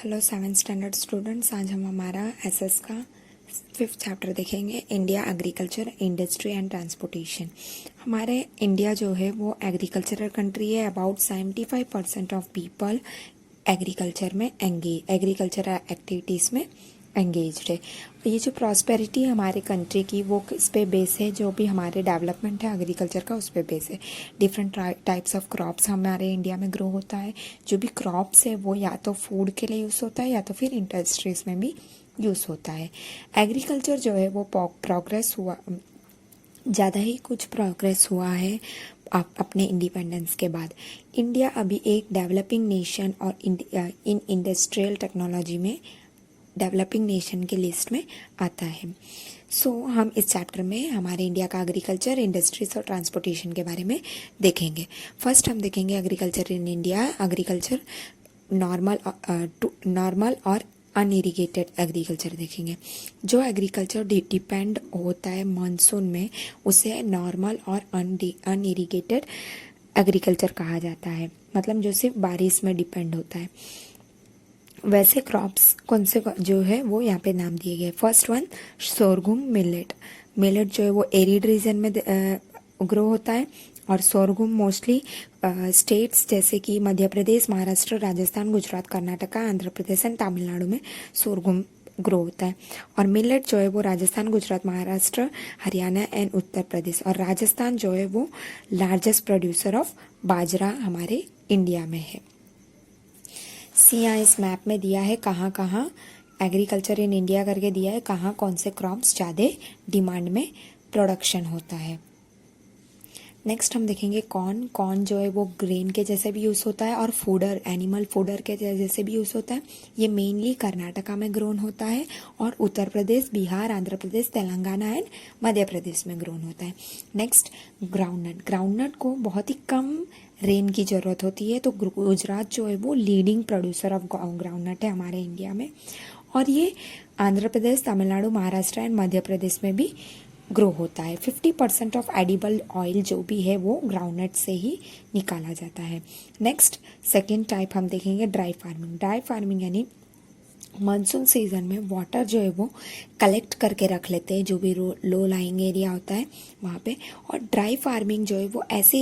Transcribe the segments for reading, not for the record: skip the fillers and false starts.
Hello 7th standard students, आज हम हमारा एसएस का 5th चैप्टर देखेंगे। India agriculture, industry and transportation. हमारे इंडिया जो है वो एग्रीकल्चरल कंट्री है। About 75% of people agricultural activities में एंगेज्ड है। ये जो प्रॉस्पेरिटी हमारे कंट्री की वो इस पे बेस है, जो भी हमारे डेवलपमेंट है एग्रीकल्चर का उस पे बेस है। डिफरेंट टाइप्स ऑफ क्रॉप्स हमारे इंडिया में ग्रो होता है। जो भी क्रॉप्स है वो या तो फूड के लिए यूज़ होता है या तो फिर इंडस्ट्रीज में भी यूज़ होता है। एग्रीकल्चर जो है वो प्रोग्रेस हुआ, ज़्यादा ही कुछ प्रोग्रेस हुआ है अपने इंडिपेंडेंस के बाद। इंडिया अभी एक डेवलपिंग नेशन और इन इंडस्ट्रियल टेक्नोलॉजी में डेवलपिंग नेशन की लिस्ट में आता है। हम इस चैप्टर में हमारे इंडिया का एग्रीकल्चर, इंडस्ट्रीज और ट्रांसपोर्टेशन के बारे में देखेंगे। फर्स्ट हम देखेंगे agriculture in India. Agriculture normal और अनइरिगेटेड एग्रीकल्चर देखेंगे। जो एग्रीकल्चर डिपेंड होता है मानसून में उसे नॉर्मल और अनइरिगेटेड एग्रीकल्चर कहा जाता है, मतलब जो सिर्फ बारिश में डिपेंड होता है। वैसे क्रॉप्स कौन से जो है वो यहाँ पे नाम दिए गए। First one sorghum millet. Millet जो है वो एरिड रीजन में ग्रो होता है और सोरगुम मोस्टली स्टेट्स जैसे कि मध्य प्रदेश, महाराष्ट्र, राजस्थान, गुजरात, कर्नाटका, आंध्र प्रदेश एंड तमिलनाडु में सोरगुम ग्रो होता है। और मिलेट जो है वो राजस्थान, गुजरात, महाराष्ट्र, हरियाणा एंड उत्तर प्रदेश, और राजस्थान जो है वो लार्जेस्ट प्रोड्यूसर ऑफ बाजरा हमारे इंडिया में है। यहाँ इस मैप में दिया है कहाँ कहाँ एग्रीकल्चर इन इंडिया करके दिया है, कहाँ कौन से क्रॉप्स ज़्यादा डिमांड में प्रोडक्शन होता है। नेक्स्ट हम देखेंगे कॉर्न जो है वो ग्रेन के जैसे भी यूज़ होता है और फूडर, एनिमल फूडर के जैसे भी यूज़ होता है। ये मेनली कर्नाटका में ग्रोन होता है और उत्तर प्रदेश, बिहार, आंध्र प्रदेश, तेलंगाना एंड मध्य प्रदेश में ग्रोन होता है। Next groundnut. ग्राउंडनट को बहुत ही कम रेन की ज़रूरत होती है, तो गुजरात जो है वो लीडिंग प्रोड्यूसर ऑफ ग्राउंडनट है हमारे इंडिया में। और ये आंध्र प्रदेश, तमिलनाडु, महाराष्ट्र एंड मध्य प्रदेश में भी ग्रो होता है। 50% ऑफ एडिबल ऑयल जो भी है वो ग्राउंडनट से ही निकाला जाता है। नेक्स्ट सेकेंड टाइप हम देखेंगे ड्राई फार्मिंग। ड्राई फार्मिंग यानी मानसून सीजन में वाटर जो है वो कलेक्ट करके रख लेते हैं, जो भी लो लाइंग एरिया होता है वहाँ पे। और ड्राई फार्मिंग जो है वो ऐसे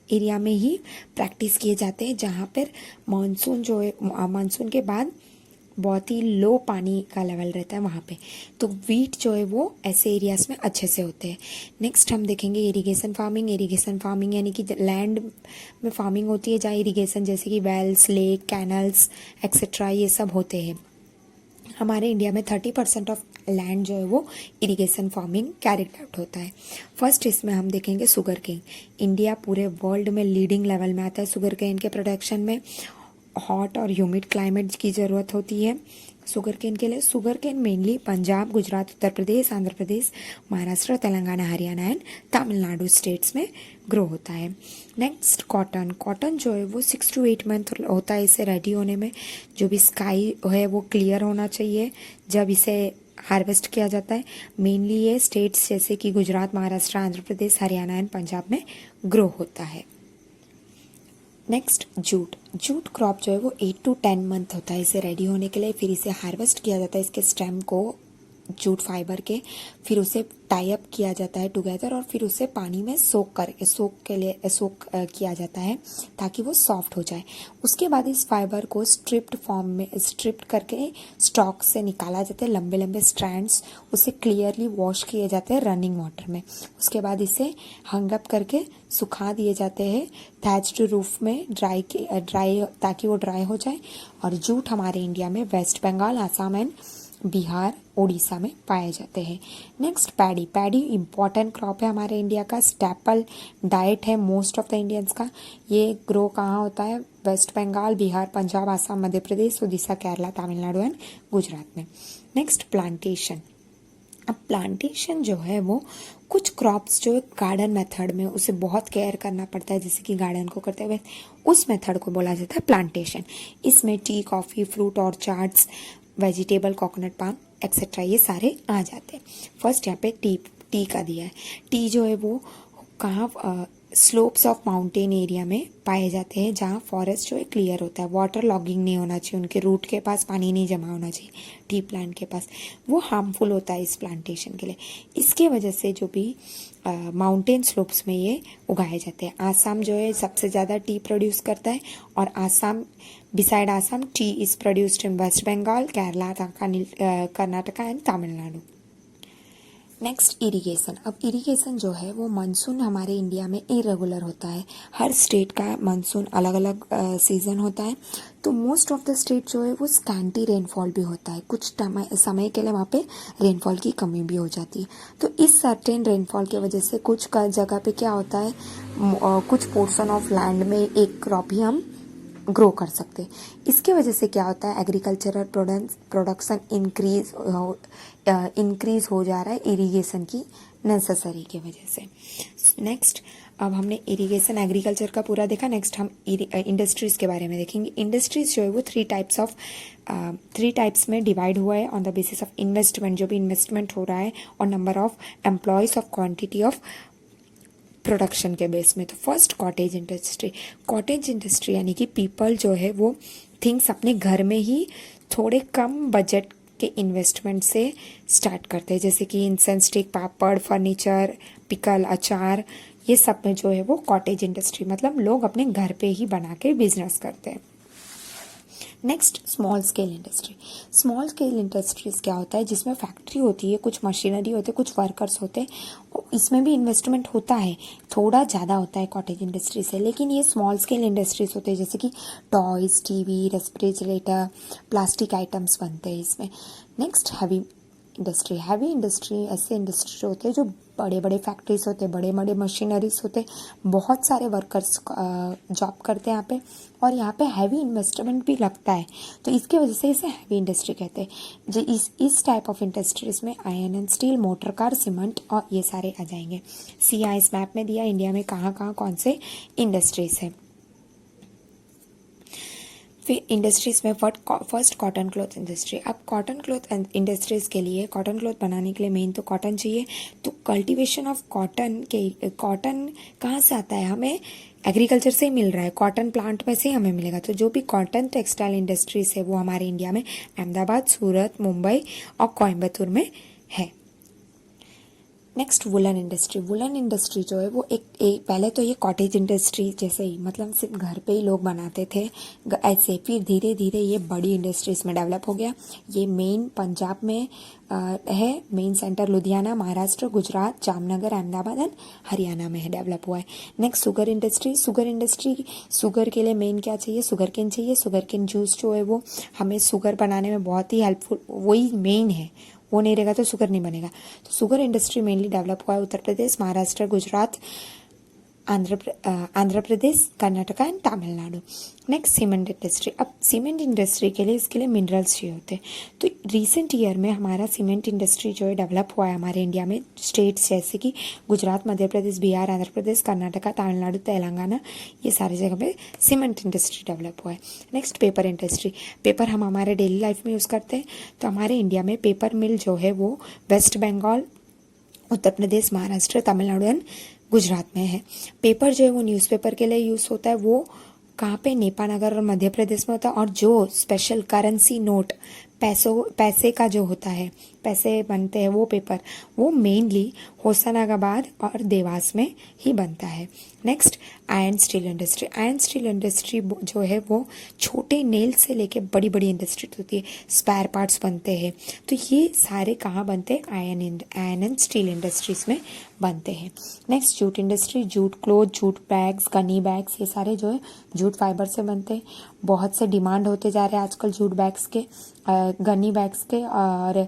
एरिया में ही प्रैक्टिस किए जाते हैं जहाँ पर मानसून के बाद बहुत ही लो पानी का लेवल रहता है वहाँ पे, तो वीट जो है वो ऐसे एरियाज में अच्छे से होते हैं। नेक्स्ट हम देखेंगे इरिगेशन फार्मिंग। इरिगेशन फार्मिंग यानी कि लैंड में फार्मिंग होती है जहाँ इरिगेशन जैसे कि वेल्स, लेक, कैनल्स एक्सेट्रा ये सब होते हैं। हमारे इंडिया में 30% ऑफ लैंड जो है वो इरिगेशन फार्मिंग कैरिड आउट होता है। फर्स्ट इसमें हम देखेंगे शुगर केन। इंडिया पूरे वर्ल्ड में लीडिंग लेवल में आता है शुगर केन के प्रोडक्शन में। हॉट और ह्यूमिड क्लाइमेट की ज़रूरत होती है शुगर केन के लिए। Sugar cane mainly Punjab, Gujarat, Uttar Pradesh, Andhra Pradesh, Maharashtra, Telangana, Haryana and Tamil Nadu states में ग्रो होता है। Next cotton. कॉटन जो है वो 6 to 8 मंथ होता है इसे रेडी होने में। जो भी स्काई है वो क्लियर होना चाहिए जब इसे हार्वेस्ट किया जाता है। मेनली ये स्टेट्स जैसे कि गुजरात, महाराष्ट्र, आंध्र प्रदेश, हरियाणा एंड पंजाब में ग्रो होता है। Next jute. जूट क्रॉप जो है वो 8 to 10 मंथ होता है इसे रेडी होने के लिए। फिर इसे हार्वेस्ट किया जाता है, इसके स्टेम को जूट फाइबर के, फिर उसे टाई अप किया जाता है टुगेदर और फिर उसे पानी में सोक किया जाता है ताकि वो सॉफ्ट हो जाए। उसके बाद इस फाइबर को स्ट्रिप्ड करके स्टॉक से निकाला जाता है, लंबे लंबे स्ट्रैंड्स। उसे क्लियरली वॉश किए जाते हैं रनिंग वाटर में। उसके बाद इसे हंग अप करके सुखा दिए जाते हैं थैच्ड रूफ में ड्राई ताकि वो ड्राई हो जाए। और जूट हमारे इंडिया में वेस्ट बंगाल, आसाम एंड बिहार, उड़ीसा में पाए जाते हैं। Next paddy. Paddy important crop है हमारे इंडिया का, स्टेपल डाइट है मोस्ट ऑफ द इंडियंस का। ये ग्रो कहाँ होता है? वेस्ट बंगाल, बिहार, पंजाब, आसाम, मध्य प्रदेश, उड़ीसा, केरला, तमिलनाडु एंड गुजरात में। Next plantation. अब प्लांटेशन जो है वो कुछ क्रॉप्स जो गार्डन मेथड में उसे बहुत केयर करना पड़ता है, जैसे कि गार्डन को करते हुए उस मेथड को बोला जाता है प्लांटेशन। इसमें T, coffee, fruit, ऑर्चार्ड्स, vegetable, coconut palm etcetera ये सारे आ जाते हैं। फर्स्ट यहाँ पे टी का दिया है। टी जो है वो कहाँ स्लोप्स ऑफ माउंटेन एरिया में पाए जाते हैं, जहाँ फॉरेस्ट जो है क्लियर होता है, वाटर लॉगिंग नहीं होना चाहिए, उनके रूट के पास पानी नहीं जमा होना चाहिए, टी प्लांट के पास, वो हार्मफुल होता है इस प्लांटेशन के लिए। इसके वजह से जो भी माउंटेन स्लोप्स में ये उगाए जाते हैं। आसाम जो है सबसे ज़्यादा टी प्रोड्यूस करता है, और Assam beside Assam tea is produced in West Bengal, Kerala, Karnataka and Tamil Nadu. Next irrigation. अब इरिगेशन जो है वो मानसून हमारे इंडिया में इरेगुलर होता है, हर स्टेट का मानसून अलग अलग सीज़न होता है, तो मोस्ट ऑफ द स्टेट जो है वो स्कैंटी रेनफॉल भी होता है, कुछ समय के लिए वहाँ पे रेनफॉल की कमी भी हो जाती है। तो इस सर्टेन रेनफॉल की वजह से कुछ जगह पे क्या होता है, कुछ पोर्शन ऑफ लैंड में एक क्रॉप ही हम ग्रो कर सकते। इसके वजह से क्या होता है, एग्रीकल्चरल प्रोडक्शन इंक्रीज हो जा रहा है इरिगेशन की नेसेसरी की वजह से। नेक्स्ट, अब हमने इरिगेशन एग्रीकल्चर का पूरा देखा। नेक्स्ट हम इंडस्ट्रीज़ के बारे में देखेंगे। इंडस्ट्रीज़ जो है वो थ्री टाइप्स में डिवाइड हुआ है on the basis of investment, जो भी इन्वेस्टमेंट हो रहा है, और number of employees of quantity of production के बेस में। तो first cottage industry. Cottage industry यानी कि पीपल जो है वो थिंग्स अपने घर में ही थोड़े कम बजट के इन्वेस्टमेंट से स्टार्ट करते हैं, जैसे कि इंसेंस स्टिक, पापड़, फर्नीचर, पिकल, अचार, ये सब में जो है वो कॉटेज इंडस्ट्री, मतलब लोग अपने घर पे ही बना के बिजनेस करते हैं। Next, small scale industry. Small scale industries क्या होता है, जिसमें फैक्ट्री होती है, कुछ मशीनरी होते हैं, कुछ वर्कर्स होते हैं, और इसमें भी इन्वेस्टमेंट होता है, थोड़ा ज़्यादा होता है कॉटेज इंडस्ट्री से, लेकिन ये स्मॉल स्केल इंडस्ट्रीज होते हैं, जैसे कि toys, TV, refrigerator, plastic items बनते हैं इसमें। Next, heavy industry. Heavy industry ऐसे इंडस्ट्री होते हैं जो बड़े बड़े फैक्ट्रीज होते हैं, बड़े बड़े मशीनरीज होते हैं, बहुत सारे वर्कर्स जॉब करते हैं यहाँ पे, और यहाँ पे हैवी इन्वेस्टमेंट भी लगता है, तो इसकी वजह से इसे हैवी इंडस्ट्री कहते हैं। जो इस टाइप ऑफ इंडस्ट्रीज में iron and steel, motor car, cement और ये सारे आ जाएंगे। सिया इस मैप में दिया इंडिया में कहाँ कहाँ कौन से इंडस्ट्रीज है। फिर इंडस्ट्रीज में फर्स्ट कॉटन क्लॉथ इंडस्ट्री। अब कॉटन क्लॉथ इंडस्ट्रीज के लिए, कॉटन क्लॉथ बनाने के लिए मेन तो कॉटन चाहिए, तो कल्टीवेशन ऑफ कॉटन कहाँ से आता है, हमें एग्रीकल्चर से ही मिल रहा है, कॉटन प्लांट में से ही हमें मिलेगा। तो जो भी कॉटन टेक्सटाइल इंडस्ट्रीज है वो हमारे इंडिया में अहमदाबाद, सूरत, मुंबई और कोयम्बतूर में है। Next, woollen industry. Woollen industry जो है वो एक पहले तो ये कॉटेज इंडस्ट्री जैसे ही, मतलब सिर्फ घर पे ही लोग बनाते थे ऐसे, फिर धीरे धीरे ये बड़ी इंडस्ट्रीज में डेवलप हो गया। ये मेन पंजाब में है, main centre Ludhiana, Maharashtra, Gujarat, Jamnagar, Ahmedabad and Haryana में है, डेवलप हुआ है। Next, sugar industry. शुगर के लिए मेन क्या चाहिए, शुगर केन चाहिए। शुगर केन जूस जो है वो हमें शुगर बनाने में बहुत ही हेल्पफुल, वही मेन है, वो नहीं रहेगा तो शुगर नहीं बनेगा। तो शुगर इंडस्ट्री मेनली डेवलप हुआ है Uttar Pradesh, Maharashtra, Gujarat, Andhra Pradesh, Karnataka and Tamil Nadu. Next, cement industry. अब सीमेंट इंडस्ट्री के लिए इसके लिए मिनरल्स चाहिए होते हैं, तो रिसेंट ईयर में हमारा सीमेंट इंडस्ट्री जो है डेवलप हुआ है हमारे इंडिया में। स्टेट्स जैसे कि गुजरात, मध्य प्रदेश, बिहार, आंध्र प्रदेश, कर्नाटका, तमिलनाडु, तेलंगाना, ये सारी जगह पे सीमेंट इंडस्ट्री डेवलप हुआ है। Next, paper industry. पेपर हम हमारे डेली लाइफ में यूज़ करते हैं, तो हमारे इंडिया में पेपर मिल जो है वो वेस्ट बंगाल, उत्तर प्रदेश, महाराष्ट्र, तमिलनाडु एंड गुजरात में है। पेपर जो है वो न्यूज़पेपर के लिए यूज़ होता है, वो कहाँ पे, नेपानगर और मध्य प्रदेश में होता है। और जो स्पेशल करेंसी नोट, पैसे का जो होता है, पैसे बनते हैं वो पेपर, वो मेनली होशंगाबाद और देवास में ही बनता है। Next, iron steel industry. Iron steel industry जो है वो छोटे नेल से लेके बड़ी बड़ी इंडस्ट्री होती है, स्पेयर पार्ट्स बनते हैं, तो ये सारे कहाँ बनते हैं, आयरन एंड स्टील इंडस्ट्रीज में बनते हैं। Next, jute industry. Jute cloth, jute bags, Ghani bags, ये सारे जो है जूट फाइबर से बनते हैं। बहुत से डिमांड होते जा रहे हैं आजकल जूट बैग्स के, गनी बैग्स के, और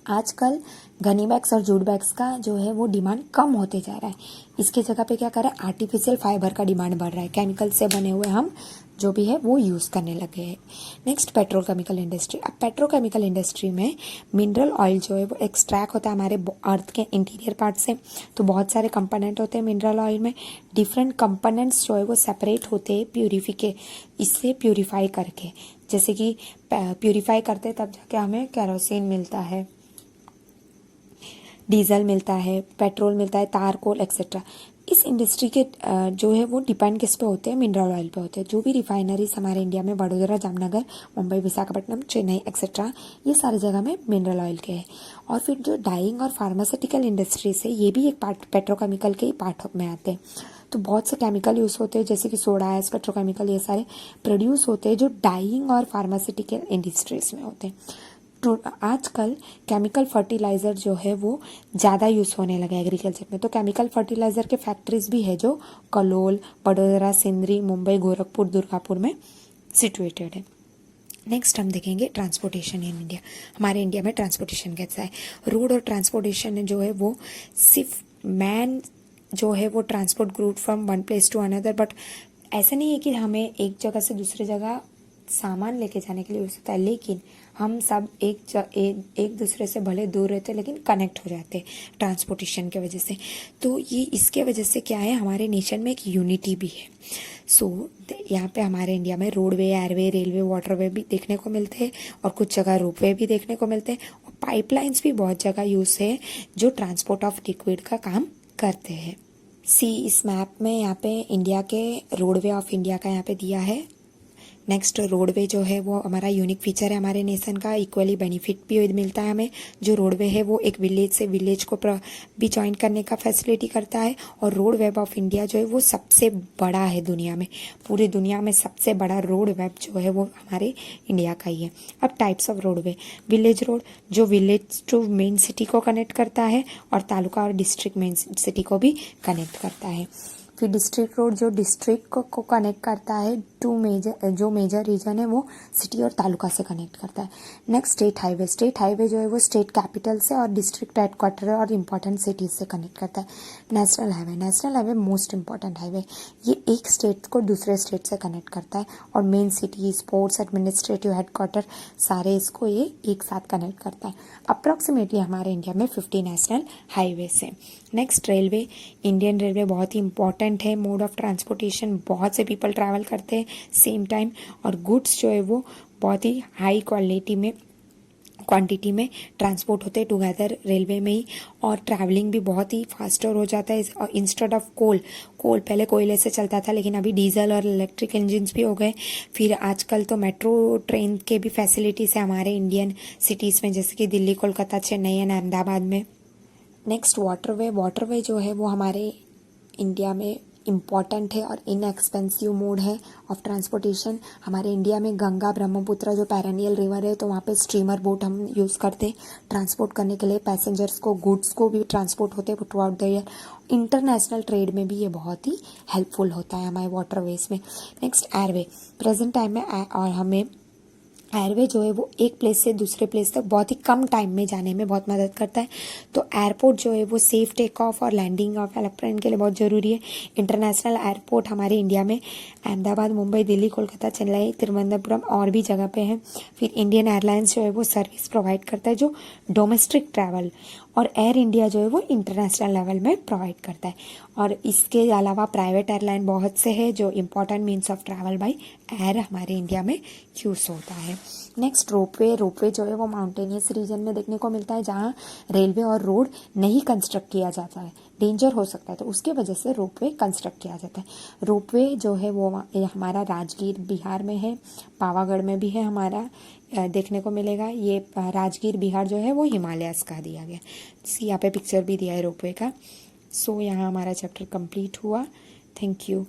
आजकल गनी बैग्स और जूट बैग्स का जो है वो डिमांड कम होते जा रहा है। इसके जगह पे क्या कर रहा है, आर्टिफिशियल फाइबर का डिमांड बढ़ रहा है, केमिकल से बने हुए हम जो भी है वो यूज़ करने लगे हैं। Next, petrochemical industry. अब पेट्रोकेमिकल इंडस्ट्री में मिनरल ऑयल जो है वो एक्सट्रैक्ट होता है हमारे अर्थ के इंटीरियर पार्ट से, तो बहुत सारे कंपोनेंट होते हैं मिनरल ऑयल में। डिफरेंट कंपोनेंट्स जो है वो सेपरेट होते हैं इससे प्यूरिफाई करके, जैसे कि प्यूरिफाई करते तब जाके हमें केरोसिन मिलता है। डीजल मिलता है, पेट्रोल मिलता है, तार कोल एक्सेट्रा। इस इंडस्ट्री के जो है वो डिपेंड किस पे होते हैं, मिनरल ऑयल पे होते हैं। जो भी रिफाइनरीज हमारे इंडिया में वडोदरा, जामनगर, मुंबई, विशाखापट्टनम, चेन्नई एक्सेट्रा, ये सारी जगह में मिनरल ऑयल के हैं। और फिर जो डाइंग और फार्मास्यूटिकल इंडस्ट्रीज है, ये भी एक पार्ट पेट्रोकेमिकल के ही पार्ट में आते हैं। तो बहुत से केमिकल यूज़ होते हैं, जैसे कि सोडा एस, पेट्रोकेमिकल, ये सारे प्रोड्यूस होते हैं जो डाइंग और फार्मास्यूटिकल इंडस्ट्रीज में होते हैं। तो आजकल केमिकल फर्टिलाइज़र जो है वो ज़्यादा यूज़ होने लगा एग्रीकल्चर में। तो केमिकल फर्टिलाइज़र के फैक्ट्रीज भी है जो कलोल, वडोदरा, सिंदरी, मुंबई, गोरखपुर, दुर्गापुर में सिचुएटेड है। नेक्स्ट हम देखेंगे ट्रांसपोर्टेशन इन इंडिया। हमारे इंडिया में ट्रांसपोर्टेशन कैसा है। रोड और ट्रांसपोर्टेशन जो है वो सिर्फ मैन जो है वो transport route from one place to another, but ऐसा नहीं है कि हमें एक जगह से दूसरी जगह सामान लेके जाने के लिए हो सकता है, लेकिन हम सब एक दूसरे से भले दूर रहते लेकिन कनेक्ट हो जाते ट्रांसपोर्टेशन के वजह से। तो ये इसके वजह से क्या है, हमारे नेशन में एक यूनिटी भी है। सो यहाँ पे हमारे इंडिया में रोडवे, एयरवे, रेलवे, वाटरवे भी देखने को मिलते हैं और कुछ जगह रोपवे भी देखने को मिलते हैं और पाइपलाइंस भी बहुत जगह यूज़ है जो ट्रांसपोर्ट ऑफ लिक्विड का काम करते हैं। इस मैप में यहाँ पे इंडिया के रोडवे ऑफ इंडिया का यहाँ पे दिया है। नेक्स्ट रोडवे जो है वो हमारा यूनिक फीचर है हमारे नेशन का। इक्वली बेनिफिट भी मिलता है हमें। जो रोडवे है वो एक विलेज से विलेज को भी ज्वाइन करने का फैसिलिटी करता है। और रोड वेब ऑफ इंडिया जो है वो सबसे बड़ा है दुनिया में। पूरे दुनिया में सबसे बड़ा रोड वेब जो है वो हमारे इंडिया का ही है। अब types of roadway, village road जो विलेज टू मेन सिटी को कनेक्ट करता है और तालुका और डिस्ट्रिक्ट मेन सिटी को भी कनेक्ट करता है। फिर डिस्ट्रिक्ट रोड जो डिस्ट्रिक्ट को कनेक्ट करता है टू मेजर रीजन है वो सिटी और तालुका से कनेक्ट करता है। नेक्स्ट स्टेट हाईवे जो है वो स्टेट कैपिटल से और डिस्ट्रिक्ट हेडक्वार्टर और इम्पोर्टेंट सिटीज से कनेक्ट करता है। National highway most important highway, ये एक स्टेट को दूसरे स्टेट से कनेक्ट करता है और main city, sports, administrative headquarter सारे इसको ये एक साथ कनेक्ट करता है। अप्रॉक्सीमेटली हमारे इंडिया में 50 नेशनल हाईवे है। नेक्स्ट रेलवे, इंडियन रेलवे बहुत ही इंपॉर्टेंट है मोड ऑफ ट्रांसपोर्टेशन। बहुत से पीपल ट्रैवल करते हैं सेम टाइम और गुड्स जो है वो बहुत ही हाई क्वांटिटी में ट्रांसपोर्ट होते हैं टुगेदर रेलवे में ही। और ट्रैवलिंग भी बहुत ही फास्टर हो जाता है। और इंस्टेड ऑफ कोल पहले कोयले से चलता था लेकिन अभी डीजल और इलेक्ट्रिक इंजन्स भी हो गए। फिर आजकल तो मेट्रो ट्रेन के भी फैसिलिटीज़ है हमारे इंडियन सिटीज़ में, जैसे कि दिल्ली, कोलकाता, चेन्नई एंड अहमदाबाद में। नेक्स्ट वाटरवे जो है वो हमारे इंडिया में इम्पॉर्टेंट है और इनएक्सपेंसिव मोड है ऑफ ट्रांसपोर्टेशन। हमारे इंडिया में गंगा, ब्रह्मपुत्र जो पैरेनियल रिवर है, तो वहाँ पे स्टीमर बोट हम यूज़ करते हैं ट्रांसपोर्ट करने के लिए। पैसेंजर्स को, गुड्स को भी ट्रांसपोर्ट होते हैं through out the year. International trade में भी ये बहुत ही हेल्पफुल होता है हमारे वाटरवेज में। नेक्स्ट एयरवे, प्रेजेंट टाइम में और हमें एयरवे जो है वो एक प्लेस से दूसरे प्लेस तक बहुत ही कम टाइम में जाने में बहुत मदद करता है। तो एयरपोर्ट जो है वो सेफ टेक ऑफ और लैंडिंग ऑफ एरोप्लेन के लिए बहुत ज़रूरी है। इंटरनेशनल एयरपोर्ट हमारे इंडिया में अहमदाबाद, मुंबई, दिल्ली, कोलकाता, चेन्नई, तिरुवनंतपुरम और भी जगह पे हैं। फिर इंडियन एयरलाइंस जो है वो सर्विस प्रोवाइड करता है जो डोमेस्टिक ट्रैवल, और एयर इंडिया जो है वो इंटरनेशनल लेवल में प्रोवाइड करता है। और इसके अलावा प्राइवेट एयरलाइन बहुत से हैं जो important means of travel by air हमारे इंडिया में यूज़ होता है। नेक्स्ट रोपवे जो है वो माउंटेनियस रीजन में देखने को मिलता है जहाँ रेलवे और रोड नहीं कंस्ट्रक्ट किया जाता है, डेंजर हो सकता है, तो उसके वजह से रोपवे कंस्ट्रक्ट किया जाता है। रोपवे जो है वो हमारा राजगीर बिहार में है, पावागढ़ में भी है हमारा देखने को मिलेगा। ये राजगीर बिहार जो है वो हिमालयस का दिया गया। यहाँ पे पिक्चर भी दिया है रोपवे का। सो यहाँ हमारा चैप्टर कंप्लीट हुआ। Thank you.